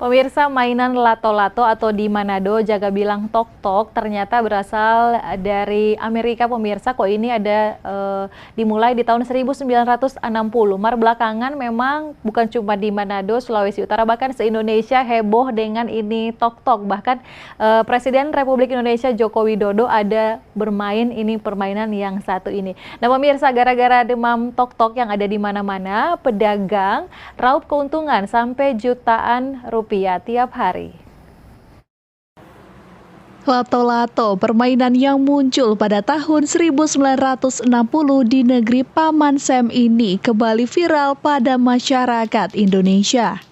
Pemirsa, mainan lato-lato atau di Manado jaga bilang tok-tok ternyata berasal dari Amerika pemirsa. Kok ini ada dimulai di tahun 1960. Belakangan memang bukan cuma di Manado, Sulawesi Utara, bahkan se-Indonesia heboh dengan ini tok-tok. Bahkan Presiden Republik Indonesia Joko Widodo ada bermain ini permainan yang satu ini. Nah pemirsa, gara-gara demam tok-tok yang ada di mana-mana, pedagang raup keuntungan sampai jutaan rupiah tiap hari. Lato-lato, permainan yang muncul pada tahun 1960 di negeri Paman Sam ini kembali viral pada masyarakat Indonesia.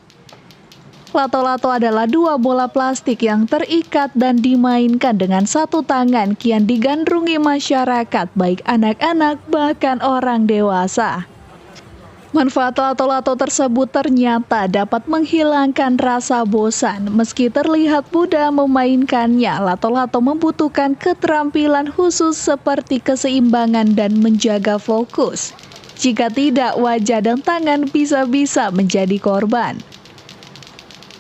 Lato-lato adalah dua bola plastik yang terikat dan dimainkan dengan satu tangan, kian digandrungi masyarakat, baik anak-anak bahkan orang dewasa. Manfaat lato-lato tersebut ternyata dapat menghilangkan rasa bosan. Meski terlihat mudah memainkannya, lato-lato membutuhkan keterampilan khusus seperti keseimbangan dan menjaga fokus. Jika tidak, wajah dan tangan bisa-bisa menjadi korban.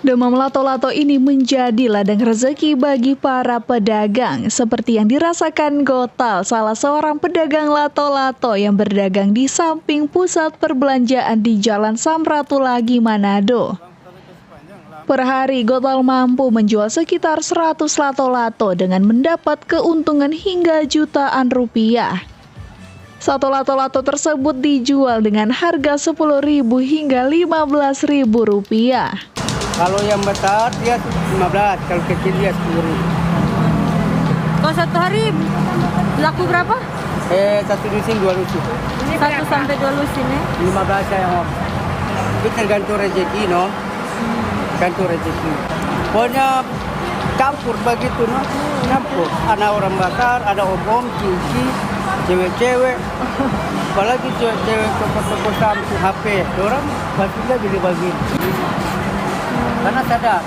Demam lato-lato ini menjadi ladang rezeki bagi para pedagang, seperti yang dirasakan Gotal, salah seorang pedagang lato-lato yang berdagang di samping pusat perbelanjaan di Jalan Samratulangi, Manado. Per hari, Gotal mampu menjual sekitar 100 lato-lato dengan mendapat keuntungan hingga jutaan rupiah. Satu lato-lato tersebut dijual dengan harga Rp10.000 hingga Rp15.000. Kalau yang besar dia 15, kalau kecil dia 10.000. Kalau satu hari laku berapa? Satu lusin, dua lusin. Satu sampai dua lusin ya? 15 saya om. Itu tergantung rezeki, no? Tergantung rezeki. Pokoknya campur begitu, no? Campur. Ada orang besar, ada om-om, cici, cewek-cewek. Apalagi cewek-cewek toko-toko Samsung HP. Orang pastinya bagi-bagi. Karena sadar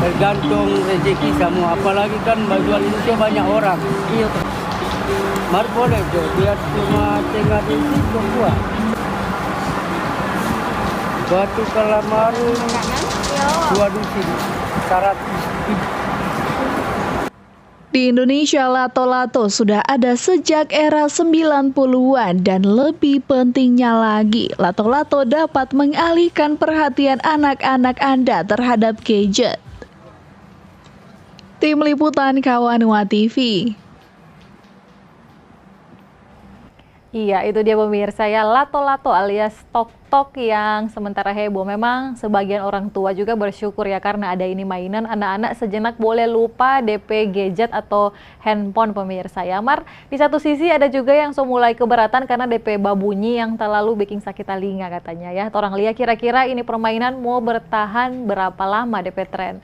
tergantung rezeki semua, apalagi kan jual Indonesia banyak orang. Iya. Mar boleh tuh, biar cuma tengah di situ kuat. Batu Kalamaru 2 dusin 100. Di Indonesia, lato-lato sudah ada sejak era 90-an dan lebih pentingnya lagi, lato-lato dapat mengalihkan perhatian anak-anak Anda terhadap gadget. Tim Liputan Kawanua TV. Iya, itu dia pemirsa ya, lato-lato alias tok-tok yang sementara heboh. Memang sebagian orang tua juga bersyukur ya karena ada ini mainan, anak-anak sejenak boleh lupa DP gadget atau handphone pemirsa ya. Mar, di satu sisi ada juga yang mulai keberatan karena DP babunyi yang terlalu bikin sakit telinga katanya ya. Orang lihat kira-kira ini permainan mau bertahan berapa lama DP tren.